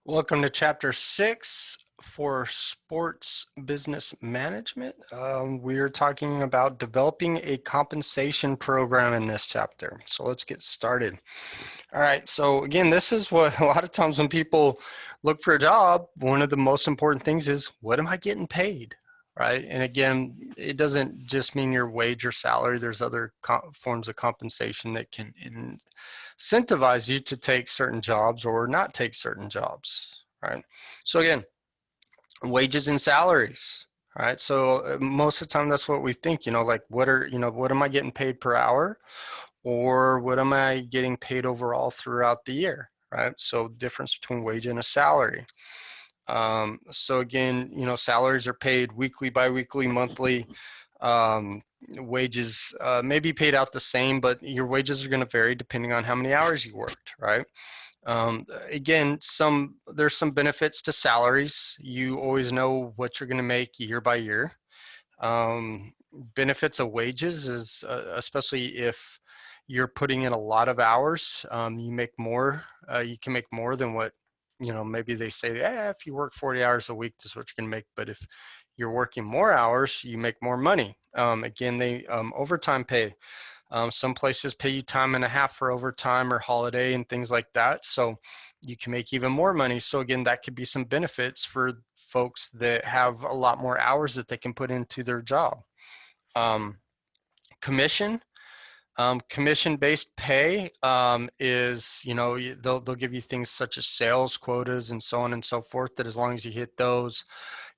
Welcome to Chapter 6 for Sports Business Management. We're talking about developing a compensation program in this chapter. So let's get started. All right, so again, this is what a lot of times when people look for a job, one of the most important things is, what am I getting paid? Right? And again, it doesn't just mean your wage or salary. There's other forms of compensation that can incentivize you to take certain jobs or not take certain jobs, right? So again, wages and salaries, right? So most of the time that's what we think, like what am I getting paid per hour, or what am I getting paid overall throughout the year, right? So difference between wage and a salary. So again, salaries are paid weekly, biweekly, monthly. Wages may be paid out the same, but your wages are going to vary depending on how many hours you worked, right? Again, there's some benefits to salaries. You always know what you're going to make year by year. Benefits of wages is especially if you're putting in a lot of hours, you make more. You can make more than what maybe they say. If you work 40 hours a week, this is what you can make. But if you're working more hours, you make more money. Again, they overtime pay. Some places pay you time and a half for overtime or holiday and things like that. So you can make even more money. So again, that could be some benefits for folks that have a lot more hours that they can put into their job. Um, commission. Commission-based pay is, they'll give you things such as sales quotas and so on and so forth, that as long as you hit those,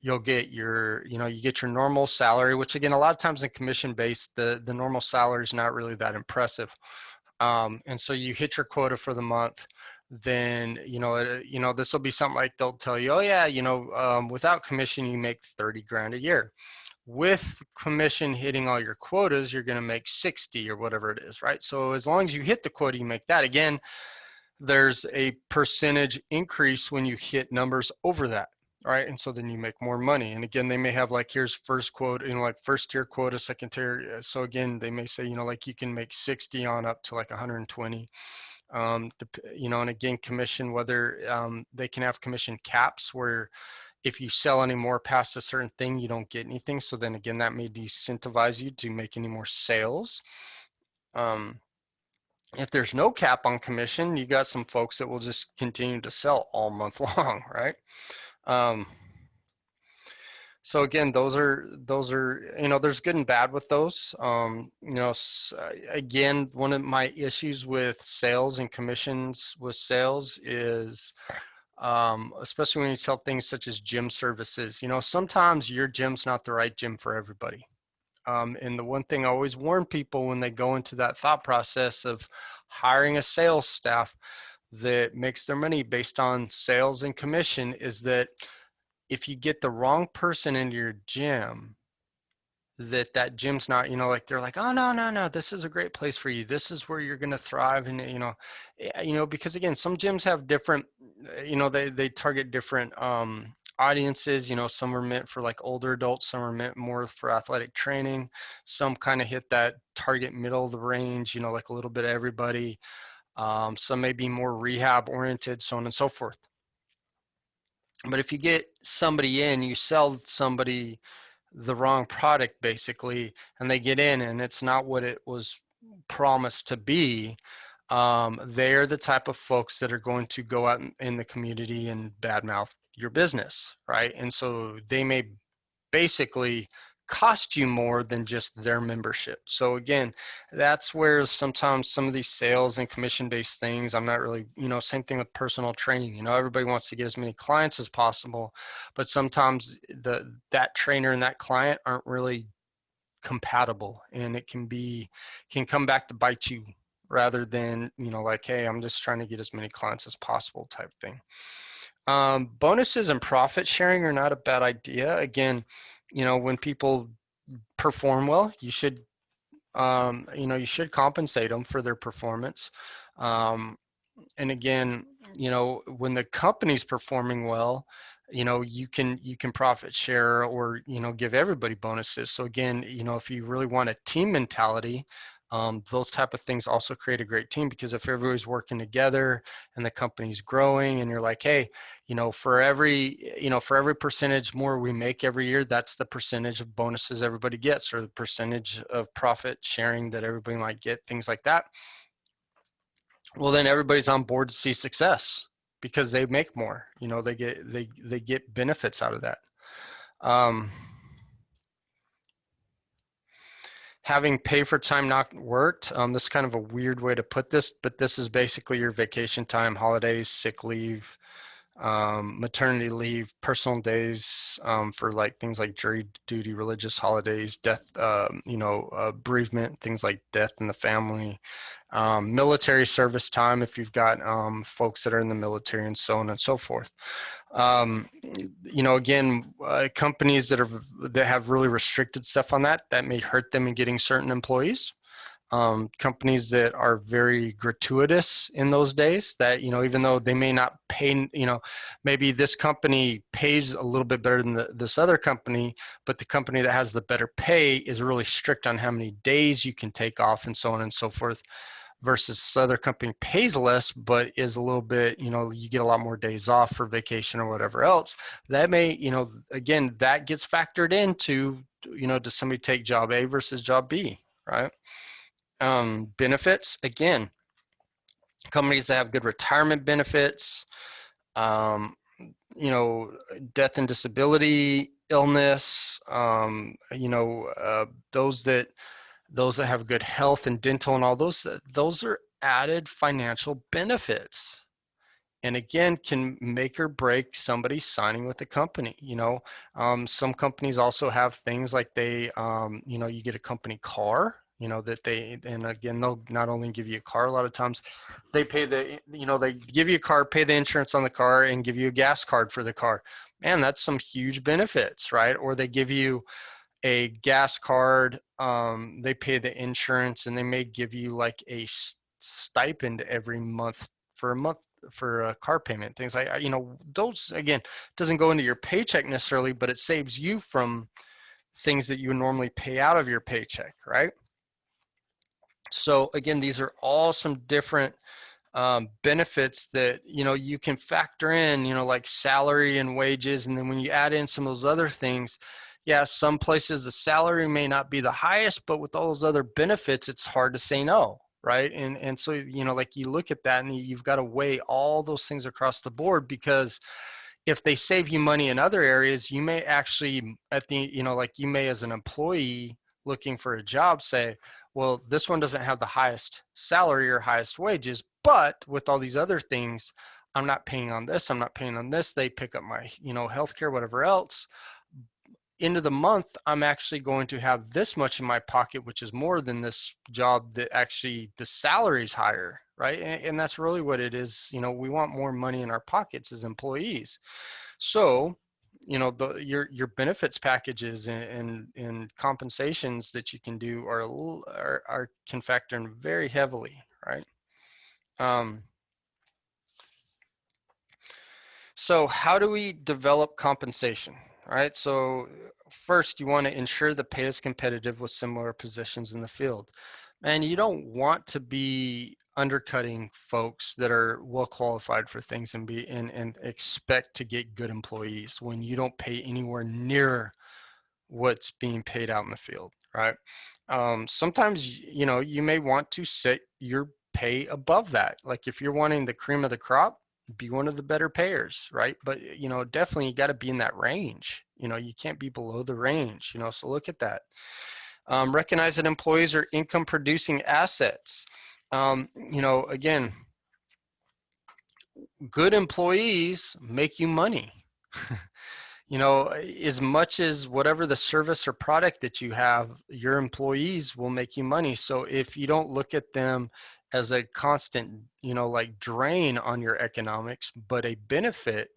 you'll get you get your normal salary, which again, a lot of times in commission-based, the normal salary is not really that impressive. And so you hit your quota for the month, then, this will be something like they'll tell you, oh yeah, without commission, you make 30 grand a year. With commission hitting all your quotas, you're going to make 60 or whatever it is, right? So as long as you hit the quota, you make that. Again, there's a percentage increase when you hit numbers over that, right? And so then you make more money. And again, they may have like, here's first quote, like first tier quota, second tier. So again, they may say, like you can make 60 on up to like 120. And again, commission, whether they can have commission caps where if you sell any more past a certain thing, you don't get anything. So then again, that may disincentivize you to make any more sales. If there's no cap on commission, you got some folks that will just continue to sell all month long, right? So again, those are, there's good and bad with those. Again, one of my issues with sales and commissions with sales is, especially when you sell things such as gym services, sometimes your gym's not the right gym for everybody. And the one thing I always warn people when they go into that thought process of hiring a sales staff that makes their money based on sales and commission is that if you get the wrong person into your gym, that gym's not, like they're like, oh no, this is a great place for you, this is where you're going to thrive. And because again, some gyms have different, they target different audiences. Some are meant for like older adults, some are meant more for athletic training, some kind of hit that target middle of the range, like a little bit of everybody. Some may be more rehab oriented, so on and so forth. But if you get somebody in, you sell somebody the wrong product basically, and they get in and it's not what it was promised to be, they're the type of folks that are going to go out in the community and badmouth your business, right? And so they may basically cost you more than just their membership. So again, that's where sometimes some of these sales and commission-based things, I'm not really, same thing with personal training. Everybody wants to get as many clients as possible, but sometimes that trainer and that client aren't really compatible, and it can come back to bite you rather than, like, hey, I'm just trying to get as many clients as possible type thing. Bonuses and profit sharing are not a bad idea. Again, when people perform well, you should compensate them for their performance. And again, when the company's performing well, you can profit share or, give everybody bonuses. So again, if you really want a team mentality, Those type of things also create a great team, because if everybody's working together and the company's growing and you're like, hey, for every percentage more we make every year, that's the percentage of bonuses everybody gets, or the percentage of profit sharing that everybody might get, things like that. Well, then everybody's on board to see success because they make more, they get benefits out of that. Having pay for time not worked. This is kind of a weird way to put this, but this is basically your vacation time, holidays, sick leave, maternity leave, personal days, for like things like jury duty, religious holidays, death, bereavement, things like death in the family, military service time if you've got folks that are in the military, and so on and so forth. Again, companies that have really restricted stuff on that may hurt them in getting certain employees. Companies that are very gratuitous in those days, that even though they may not pay, maybe this company pays a little bit better than this other company, but the company that has the better pay is really strict on how many days you can take off, and so on and so forth, versus this other company pays less but is a little bit, you get a lot more days off for vacation or whatever else. That may, again, that gets factored into, does somebody take job A versus job B, right? Benefits, again, companies that have good retirement benefits, death and disability, illness, those that have good health and dental and all those are added financial benefits, and again, can make or break somebody signing with the company. Some companies also have things like you get a company car, and again, they'll not only give you a car, a lot of times they pay they give you a car, pay the insurance on the car, and give you a gas card for the car. Man, that's some huge benefits, right? Or they give you a gas card, they pay the insurance, and they may give you like a stipend every month for a car payment, things like, those, again, doesn't go into your paycheck necessarily, but it saves you from things that you would normally pay out of your paycheck, right? So again, these are all some different benefits that you can factor in, like salary and wages, and then when you add in some of those other things, yeah, some places the salary may not be the highest, but with all those other benefits, it's hard to say no, right? And so like you look at that and you've got to weigh all those things across the board, because if they save you money in other areas, you may actually like you may, as an employee looking for a job, say, well, this one doesn't have the highest salary or highest wages, but with all these other things, I'm not paying on this, I'm not paying on this, they pick up my healthcare, whatever else. End of the month, I'm actually going to have this much in my pocket, which is more than this job that actually the salary is higher, right? And that's really what it is. We want more money in our pockets as employees. So your benefits packages and compensations that you can do can factor in very heavily, right? So how do we develop compensation? All right, so first you want to ensure the pay is competitive with similar positions in the field. And you don't want to be undercutting folks that are well qualified for things and expect to get good employees when you don't pay anywhere near what's being paid out in the field, right? Sometimes you may want to set your pay above that. Like if you're wanting the cream of the crop, be one of the better payers, right? But definitely you got to be in that range. You can't be below the range. So look at that. Recognize that employees are income producing assets. Again, good employees make you money. As much as whatever the service or product that you have, your employees will make you money. So if you don't look at them as a constant, like drain on your economics, but a benefit,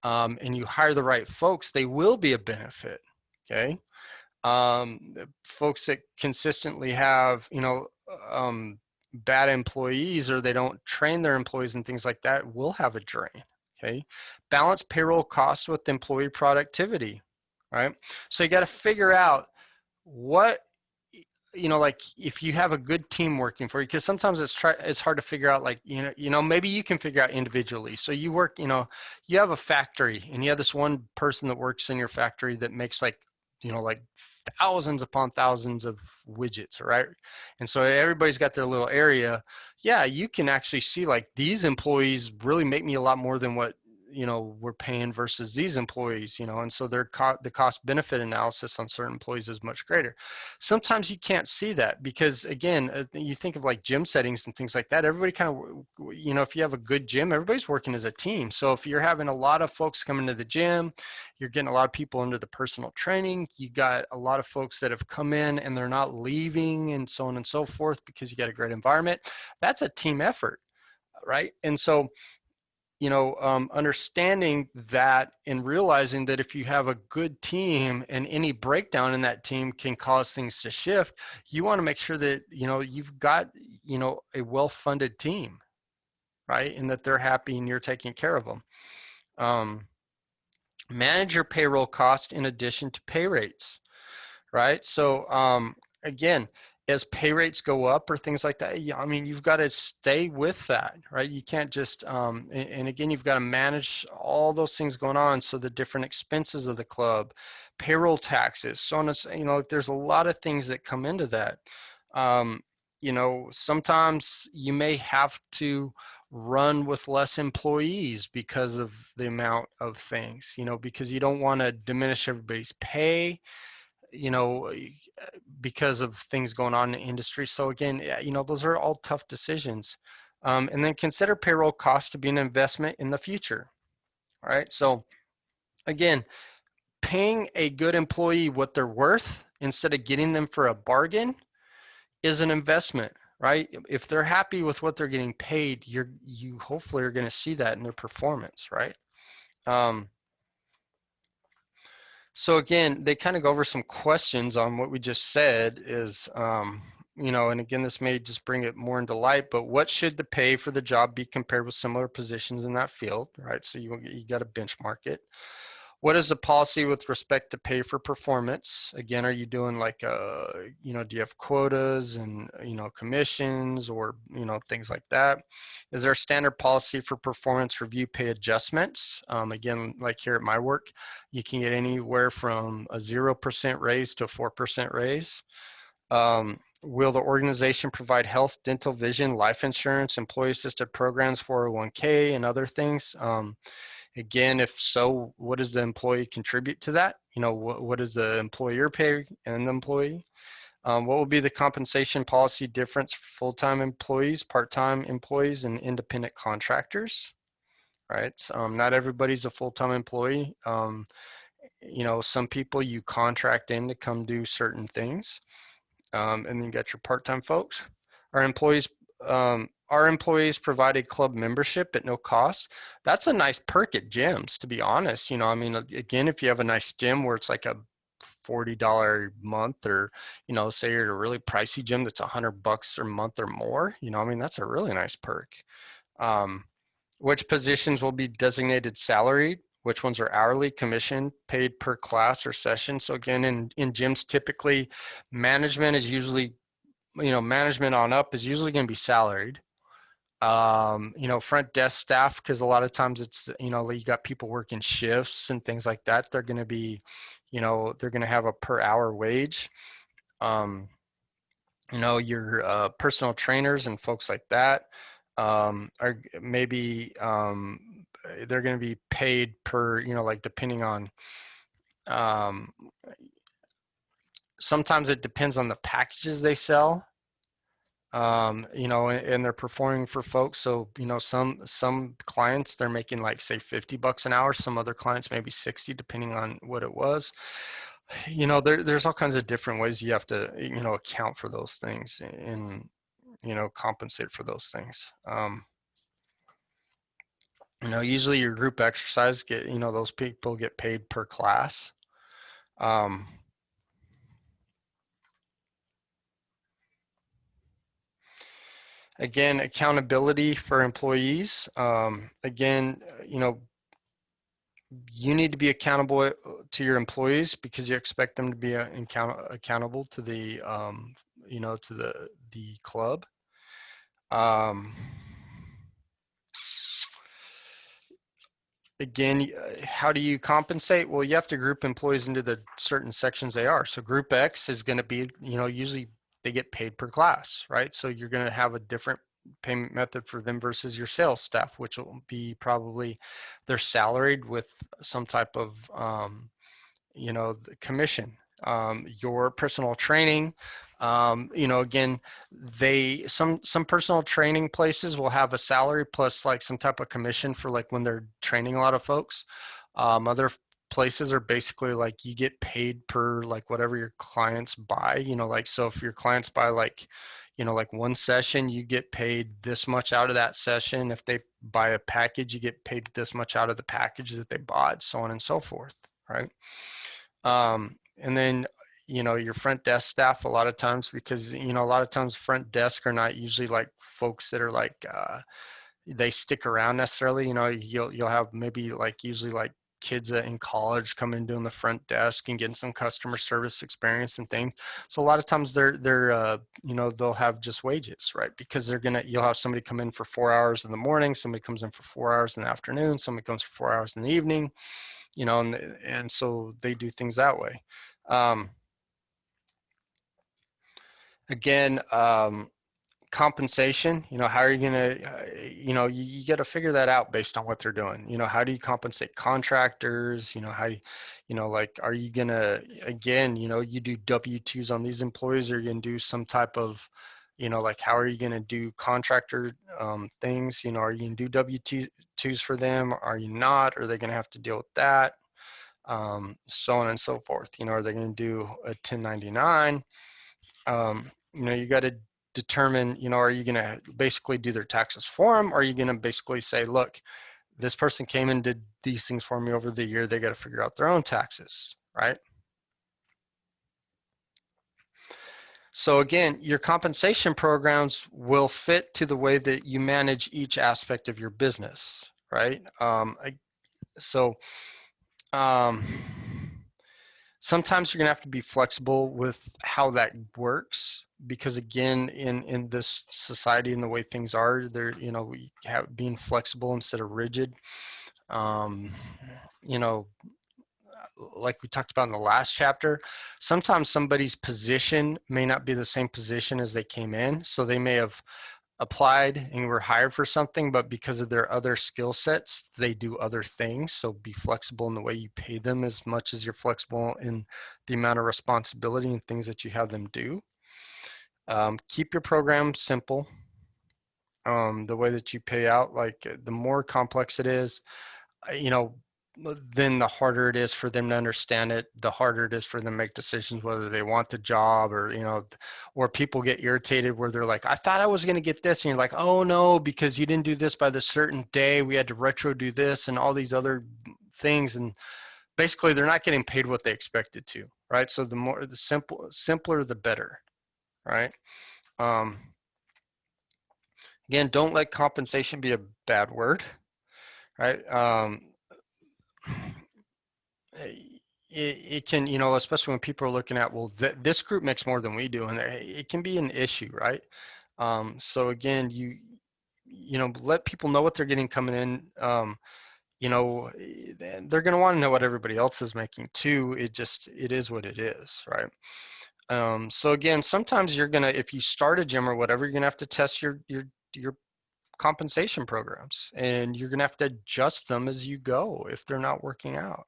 and you hire the right folks, they will be a benefit. Okay. Folks that consistently have, bad employees, or they don't train their employees and things like that, will have a drain. Okay. Balance payroll costs with employee productivity, right? So you got to figure out what like if you have a good team working for you, because sometimes it's hard to figure out, like, maybe you can figure out individually. So you work, you have a factory and you have this one person that works in your factory that makes like thousands upon thousands of widgets, right? And so everybody's got their little area. Yeah, you can actually see like these employees really make me a lot more than what we're paying versus these employees, and so the cost benefit analysis on certain employees is much greater. Sometimes you can't see that because, again, you think of like gym settings and things like that. Everybody kind of, if you have a good gym, everybody's working as a team. So if you're having a lot of folks coming to the gym, you're getting a lot of people into the personal training, you got a lot of folks that have come in and they're not leaving and so on and so forth because you got a great environment. That's a team effort, right? And so understanding that and realizing that if you have a good team and any breakdown in that team can cause things to shift, you want to make sure that, you've got, a well-funded team, right? And that they're happy and you're taking care of them. Manage your payroll cost in addition to pay rates, right? So again, as pay rates go up or things like that, I mean, you've got to stay with that, right? You can't just, and again, you've got to manage all those things going on. So the different expenses of the club, payroll taxes, so on and so, there's a lot of things that come into that. Sometimes you may have to run with less employees because of the amount of things, because you don't want to diminish everybody's pay, because of things going on in the industry. So again, those are all tough decisions. And then consider payroll costs to be an investment in the future. All right. So again, paying a good employee what they're worth instead of getting them for a bargain is an investment, right? If they're happy with what they're getting paid, you hopefully are going to see that in their performance, right? So again, they kind of go over some questions on what we just said is, and again, this may just bring it more into light, but what should the pay for the job be compared with similar positions in that field, right? So you got to benchmark it. What is the policy with respect to pay for performance? Again, are you doing like, do you have quotas and, commissions or, things like that? Is there a standard policy for performance review pay adjustments? Again, like here at my work, you can get anywhere from a 0% raise to a 4% raise. Will the organization provide health, dental, vision, life insurance, employee assisted programs, 401k, and other things? Again, if so, what does the employee contribute to that? What does the employer pay and the employee? What will be the compensation policy difference for full-time employees, part-time employees, and independent contractors? Right. So, not everybody's a full-time employee. Some people you contract in to come do certain things. And then you got your part-time folks. Our employees provided club membership at no cost. That's a nice perk at gyms, to be honest. Again, if you have a nice gym where it's like a $40 a month, or, say you're at a really pricey gym that's $100 a month or more, that's a really nice perk. Which positions will be designated salaried? Which ones are hourly, commission, paid per class or session? So again, in gyms, typically management is usually, management on up is usually going to be salaried. Front desk staff, because a lot of times it's, you got people working shifts and things like that. They're going to be, they're going to have a per hour wage. Your personal trainers and folks like that are maybe, they're going to be paid per, like depending on, sometimes it depends on the packages they sell. And they're performing for folks. So, some clients, they're making like, say, $50 an hour. Some other clients, maybe 60, depending on what it was. There's all kinds of different ways you have to, account for those things and, compensate for those things. Usually your group exercise those people get paid per class. Again, accountability for employees. Again, you need to be accountable to your employees because you expect them to be accountable to the, to the club. Um, Again, how do you compensate? Well, you have to group employees into the certain sections they are. So group X is going to be, usually they get paid per class, right? So you're going to have a different payment method for them versus your sales staff, which will be probably they're salaried with some type of, the commission. Your personal training, again, some personal training places will have a salary plus like some type of commission for like when they're training a lot of folks. Other places are basically like you get paid per like whatever your clients buy, like, so if your clients buy like, like one session, you get paid this much out of that session. If they buy a package, you get paid this much out of the package that they bought, so on and so forth, right? And then, your front desk staff, a lot of times, because, a lot of times front desk are not usually like folks that are like, they stick around necessarily. You'll have maybe like usually like kids in college come in doing the front desk and getting some customer service experience and things. So a lot of times they're they'll have just wages, right? Because you'll have somebody come in for 4 hours in the morning, somebody comes in for 4 hours in the afternoon, somebody comes for 4 hours in the evening, and so they do things that way. Again, compensation, how are you going to, you got to figure that out based on what they're doing. How do you compensate contractors? How do like, are you going to, again, you do W-2s on these employees, or you can do some type of, like, how are you going to do contractor things? Are you going to do W-2s for them? Are you not? Are they going to have to deal with that? So on and so forth. Are they going to do a 1099? You got to determine, are you going to basically do their taxes for them? Or are you going to basically say, look, this person came and did these things for me over the year. They got to figure out their own taxes, right? So again, your compensation programs will fit to the way that you manage each aspect of your business, right? Sometimes you're going to have to be flexible with how that works, because again, in this society and the way things are, there, we have being flexible instead of rigid. You know, like we talked about in the last chapter, sometimes somebody's position may not be the same position as they came in. So they may have applied and were hired for something, but because of their other skill sets, they do other things. So be flexible in the way you pay them as much as you're flexible in the amount of responsibility and things that you have them do. Keep your program simple. The way that you pay out, like the more complex it is, then the harder it is for them to understand it, the harder it is for them to make decisions whether they want the job, or or people get irritated where they're like, I thought I was going to get this, and you're like, oh no, because you didn't do this by the certain day, we had to retro do this and all these other things, and basically they're not getting paid what they expected to, right? So the simpler the better, right? Again, don't let compensation be a bad word, right? It can, especially when people are looking at, well, this group makes more than we do, and it can be an issue, right? So again, let people know what they're getting coming in. They're going to want to know what everybody else is making too. It is what it is, right? So again, sometimes if you start a gym or whatever, you're gonna have to test your compensation programs, and you're gonna have to adjust them as you go if they're not working out.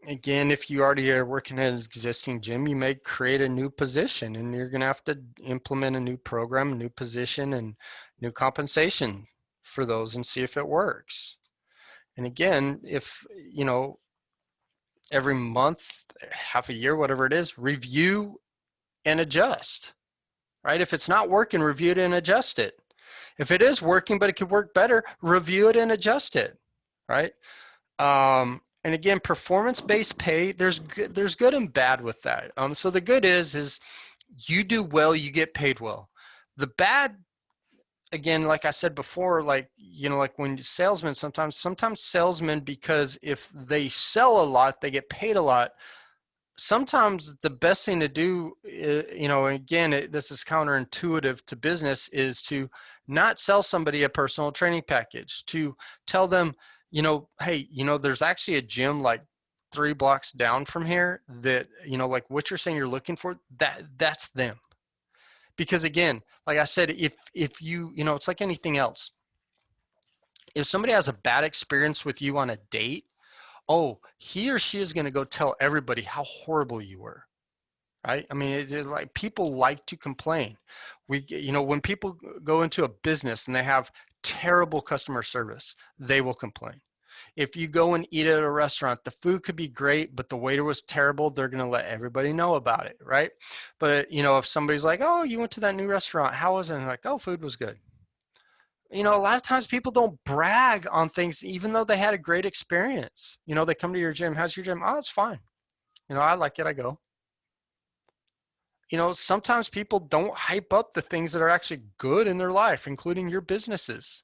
Again, if you already are working at an existing gym, you may create a new position, and you're going to have to implement a new program, a new position, and new compensation for those, and see if it works. And again, if, every month, half a year, whatever it is, review and adjust, right? If it's not working, review it and adjust it. If it is working, but it could work better, review it and adjust it, right? And again, performance-based pay, there's good and bad with that. So the good is you do well, you get paid well. The bad, again, like I said before, like when salesmen, sometimes salesmen, because if they sell a lot, they get paid a lot. sometimes the best thing to do, you know, again, this is counterintuitive to business, is to not sell somebody a personal training package, to tell them, you know, hey, you know, there's actually a gym like 3 blocks down from here that, you know, like what you're saying you're looking for, that's them. Because again, like I said, if you know, it's like anything else. If somebody has a bad experience with you on a date, oh, he or she is going to go tell everybody how horrible you were. Right? I mean, it's like people like to complain. You know, when people go into a business and they have terrible customer service, they will complain. If you go and eat at a restaurant, the food could be great, but the waiter was terrible, they're going to let everybody know about it, right? But, you know, if somebody's like, oh, you went to that new restaurant, how was it? And like, oh, food was good. You know, a lot of times people don't brag on things, even though they had a great experience. You know, they come to your gym, how's your gym? Oh, it's fine. You know, I like it, I go. You know, sometimes people don't hype up the things that are actually good in their life, including your businesses,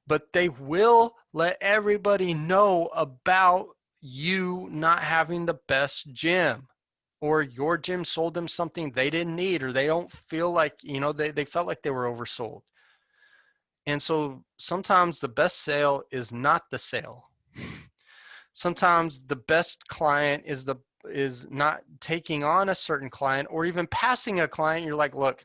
but they will let everybody know about you not having the best gym, or your gym sold them something they didn't need, or they don't feel like, you know, they felt like they were oversold. And so sometimes the best sale is not the sale. Sometimes the best client is not taking on a certain client, or even passing a client. You're like, look,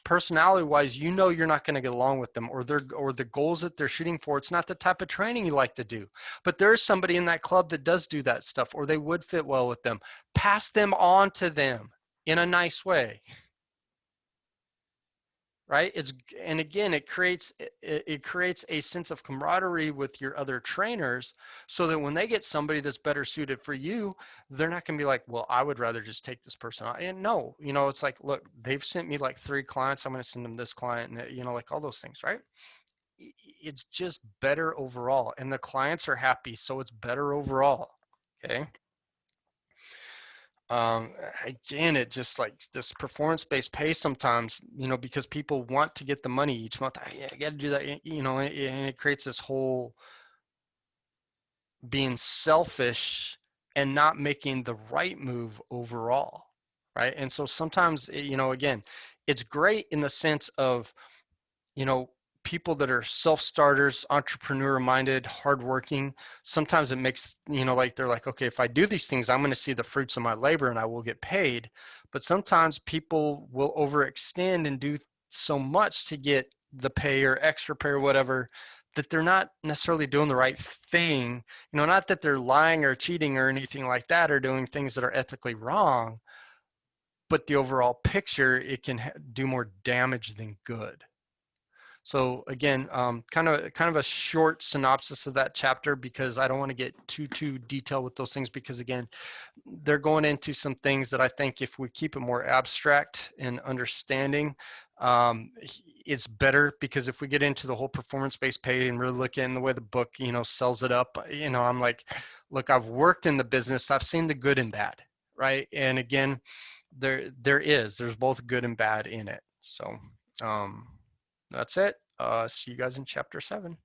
personality wise, you know, you're not going to get along with them, or the goals that they're shooting for, it's not the type of training you like to do. But there's somebody in that club that does do that stuff, or they would fit well with them. Pass them on to them in a nice way. Right? It's, and again, it creates a sense of camaraderie with your other trainers, so that when they get somebody that's better suited for you, they're not going to be like, well, I would rather just take this person on. And no, you know, it's like, look, they've sent me like 3 clients, I'm going to send them this client, and you know, like all those things, right? It's just better overall, and the clients are happy, so it's better overall. Okay. um Again, it just like this performance-based pay sometimes, you know, because people want to get the money each month. Yeah, I got to do that, you know, and it creates this whole being selfish and not making the right move overall, right? And so sometimes, you know, again, it's great in the sense of, you know, people that are self-starters, entrepreneur minded, hardworking. Sometimes it makes, you know, like they're like, okay, if I do these things, I'm going to see the fruits of my labor and I will get paid. But sometimes people will overextend and do so much to get the pay or extra pay or whatever, that they're not necessarily doing the right thing. You know, not that they're lying or cheating or anything like that, or doing things that are ethically wrong, but the overall picture, it can do more damage than good. So again, kind of a short synopsis of that chapter, because I don't want to get too detailed with those things, because again, they're going into some things that I think if we keep it more abstract and understanding, it's better. Because if we get into the whole performance-based pay and really look in the way the book, you know, sells it up, you know, I'm like, look, I've worked in the business, I've seen the good and bad, right? And again, there's both good and bad in it. So that's it. See you guys in chapter 7.